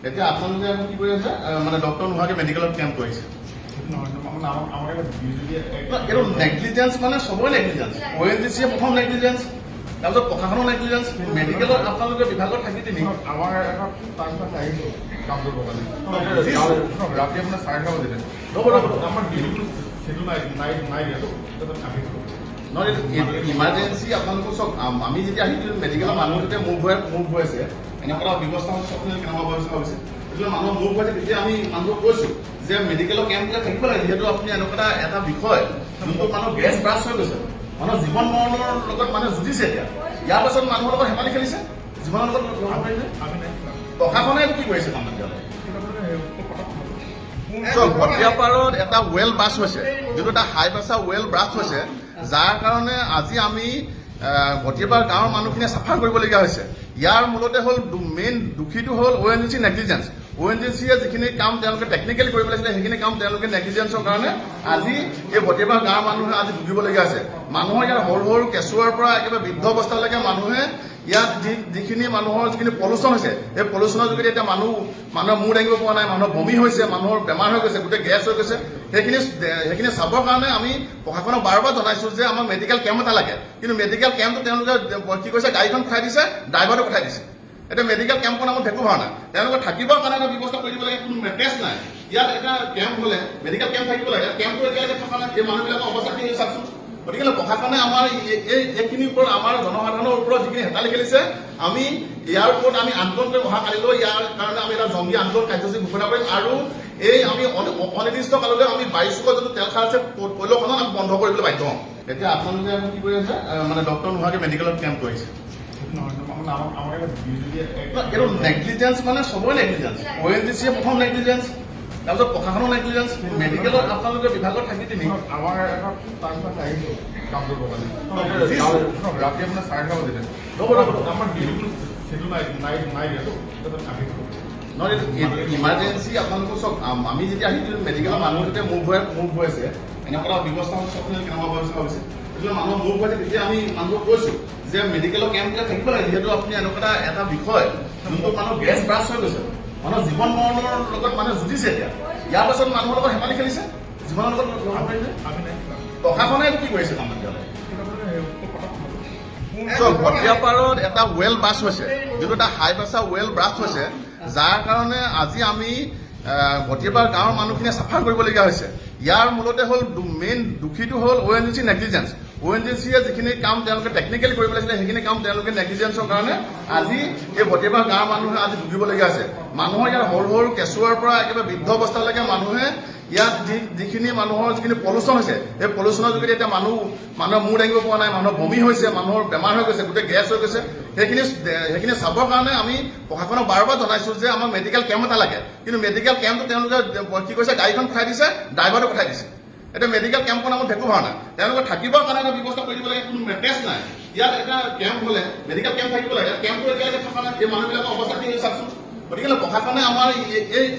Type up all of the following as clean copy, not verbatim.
এতিয়া আপোনালোকে এখন কি কৰি আছে মানে ডক্টৰ নোহোৱাকে মেডিকেলত কেম্প কৰিছে এইটো নেগলিজেঞ্চ মানে চবৰে নেগলিজেঞ্চ ONGC প্ৰথম নেগলিজেঞ্চ তাৰপিছত প্ৰশাসনৰ নেগলিজেঞ্চ মেডিকেলত আপোনালোকে বিভাগত থাকি তিনি আমাৰ এটা তাৰপিছত আহিছোঁ কাম কৰিবৰ কাৰণে ৰাতি আপোনাৰ 9:30 বজাতে আমাৰ ডিউটি সেইটো নাই দিয়াটো আহিছোঁ নহয় ইমাৰ্জেঞ্চি আপোনালোকৰ চব আমি যেতিয়া আহিছোঁ মেডিকেলৰ মানুহ যেতিয়া মুভ হৈ আছে এনেকুৱা ব্যৱস্থা হৈছে চব কেনেকুৱা ব্যৱস্থা হৈছে যেতিয়া মানুহ মুভ হৈছে তেতিয়া আমি মানুহক কৈছোঁ যে মেডিকেলৰ কেম্পবিলাক থাকিব লাগে যিহেতু আপুনি এনেকুৱা এটা বিষয় যোনটো মানুহ গেছ ব্ৰাছ হৈ গৈছে মানুহৰ জীৱন মৰণৰ লগত মানুহে যুঁজিছে এতিয়া ইয়াৰ পাছত মানুহৰ লগত হেমালি খেলিছে জীৱনৰ লগত প্ৰশাসনে কি কৰিছে ভটিয়াপাৰত এটা ৱেল ব্ৰাছ হৈছে যিটো এটা হাই প্ৰেছাৰ ৱেল ব্ৰাছ হৈছে যাৰ কাৰণে আজি আমি ভটিয়াপাৰ গাঁৱৰ মানুহখিনিয়ে চাফা কৰিবলগীয়া হৈছে ইয়াৰ মূলতে হ'ল মেইন দোষীটো হ'ল ONGC নেগলিজেঞ্চ ONGCয়ে যিখিনি কাম তেওঁলোকে টেকনিকেলি কৰিব লাগিছিলে সেইখিনি কাম তেওঁলোকে নেগলিজেঞ্চৰ কাৰণে আজি এই ভটিয়াপাৰ গাঁৱৰ মানুহে আজি ভুগিবলগীয়া হৈছে মানুহৰ ইয়াৰ সৰু সৰু কেঁচুৱাৰ পৰা একেবাৰে বৃদ্ধ অৱস্থালৈকে মানুহে ইয়াত যিখিনি মানুহৰ যিখিনি পলিউশ্যন হৈছে সেই পলিউশ্যনৰ যোগেদি এতিয়া মানুহৰ মূৰ দাঙিব পৰা নাই মানুহৰ বমি হৈছে মানুহৰ বেমাৰ হৈ গৈছে গোটেই গেছ হৈ গৈছে সেইখিনি চাবৰ কাৰণে আমি প্ৰশাসনক বাৰ জনাইছোঁ যে আমাৰ মেডিকেল কেম্প এটা লাগে কিন্তু মেডিকেল কেম্পটো তেওঁলোকে কি কৈছে গাড়ীখন পঠাই দিছে ড্ৰাইভাৰটো পঠাই দিছে এতিয়া মেডিকেল কেম্পৰ নামত ভেকু ভৰা নাই তেওঁলোকে থাকিবৰ কাৰণে এটা ব্যৱস্থা কৰি দিব লাগে কোনো মেট্ৰেছ নাই ইয়াত এটা কেম্প হ'লে মেডিকেল কেম্প থাকিব লাগে কেম্পটো এতিয়ালৈকে থকা নাই এই মানুহবিলাকৰ অৱস্থা কি চাওকচোন গতিকে প্ৰশাসনে আমাৰ এইখিনিৰ ওপৰত আমাৰ জনসাধাৰণৰ ওপৰত যিখিনি হেতালি খেলিছে আমি ইয়াৰ ওপৰত আমি আন্দোলন কৰি অহা কালিলৈ ইয়াৰ কাৰণে আমি এটা জংগী আন্দোলন কাৰ্যসূচী ঘোষণা কৰিম আৰু এই আমি অনিৰ্দিষ্ট কাললৈ আমি 22 যোনটো তেল খাৰ আছে পৈলখনত আমি বন্ধ কৰিবলৈ বাধ্য হ'ম এতিয়া আপোনালোকে এখন কি কৰি আছে মানে ডক্টৰ নোহোৱাকে মেডিকেলত কেম্প কৰিছে এইটো নেগলিজেঞ্চ মানে চবৰে নেগলিজেঞ্চ ONGCয়ে প্ৰথম নেগলিজেঞ্চ তাৰপিছত প্ৰশাসনৰ নেগলিজেঞ্চ মেডিকেলত আপোনালোকে বিভাগত থাকি তিনি আমাৰ এটা তাৰপিছত আহিছোঁ কাম কৰিবৰ কাৰণে ৰাতি আপোনাৰ 9:30 বজাতে আমাৰ ডিউটি সেইটো নাই দিয়াটো আহিছোঁ নহয় ইমাৰ্জেঞ্চি আপোনালোকৰ চব আমি যেতিয়া আহিছোঁ মেডিকেলৰ মানুহ যেতিয়া মুভ হৈ আছে এনেকুৱা ব্যৱস্থা হৈছে চব কেনেকুৱা ব্যৱস্থা হৈছে যেতিয়া মানুহৰ মুভ হৈছে তেতিয়া আমি মানুহক কৈছোঁ যে মেডিকেলৰ কেম্পবিলাক থাকিব লাগে যিহেতু আপুনি এনেকুৱা এটা বিষয় যোনটো মানুহৰ গেছ ব্ৰাছ হৈ গৈছে মানুহৰ জীৱন মৰণৰ লগত মানুহে যুঁজিছে এতিয়া ইয়াৰ পাছত মানুহৰ লগত হেমালি খেলিছে জীৱনৰ লগত প্ৰশাসনে কি কৰিছে ভটিয়াপাৰত এটা ৱেল ব্ৰাছ হৈছে যিটো এটা হাই প্ৰেছাৰ ৱেল ব্ৰাছ হৈছে যাৰ কাৰণে আজি আমি ভটিয়াপাৰ গাঁৱৰ মানুহখিনিয়ে চাফা কৰিবলগীয়া হৈছে ইয়াৰ মূলতে হ'ল মেইন দোষীটো হ'ল ONGC নেগলিজেঞ্চ ONGCয়ে যিখিনি কাম তেওঁলোকে টেকনিকেলি কৰিব লাগিছিলে সেইখিনি কাম তেওঁলোকে নেগলিজেঞ্চৰ কাৰণে আজি এই ভটিয়াপাৰ গাঁৱৰ মানুহে আজি ভুগিবলগীয়া হৈছে মানুহৰ ইয়াৰ সৰু সৰু কেঁচুৱাৰ পৰা একেবাৰে বৃদ্ধ অৱস্থালৈকে মানুহে ইয়াত যিখিনি মানুহৰ যিখিনি পলিউশ্যন হৈছে সেই পলিউশ্যনৰ যোগেদি এতিয়া মানুহৰ মূৰ দাঙিব পৰা নাই মানুহৰ বমি হৈছে মানুহৰ বেমাৰ হৈ গৈছে গোটেই গেছ হৈ গৈছে সেইখিনি চাবৰ কাৰণে আমি প্ৰশাসনক বাৰ জনাইছোঁ যে আমাৰ মেডিকেল কেম্প এটা লাগে কিন্তু মেডিকেল কেম্পটো তেওঁলোকে কি কৈছে গাড়ীখন পঠাই দিছে ড্ৰাইভাৰটো পঠাই দিছে এতিয়া মেডিকেল কেম্পৰ নামত ভেকু ভৰা নাই তেওঁলোকে থাকিবৰ কাৰণে এটা ব্যৱস্থা কৰি দিব লাগে কোনো মেট্ৰেছ নাই ইয়াত এটা কেম্প হ'লে মেডিকেল কেম্প থাকিব লাগে কেম্পটো এতিয়ালৈকে থকা নাই এই মানুহবিলাকৰ অৱস্থা কি চাওকচোন গতিকে প্ৰশাসনে আমাৰ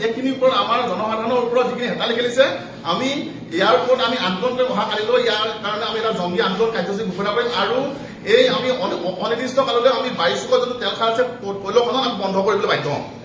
এইখিনিৰ ওপৰত আমাৰ জনসাধাৰণৰ ওপৰত যিখিনি হেতালি খেলিছে আমি ইয়াৰ ওপৰত আমি আন্দোলন কৰি অহা কালিলৈ ইয়াৰ কাৰণে আমি এটা জংগী আন্দোলন কাৰ্যসূচী ঘোষণা কৰিম আৰু এই আমি অনিৰ্দিষ্ট কাললৈ আমি 22 যোনটো তেল খাৰ আছে পৈলখনত আমি বন্ধ কৰিবলৈ বাধ্য হ'ম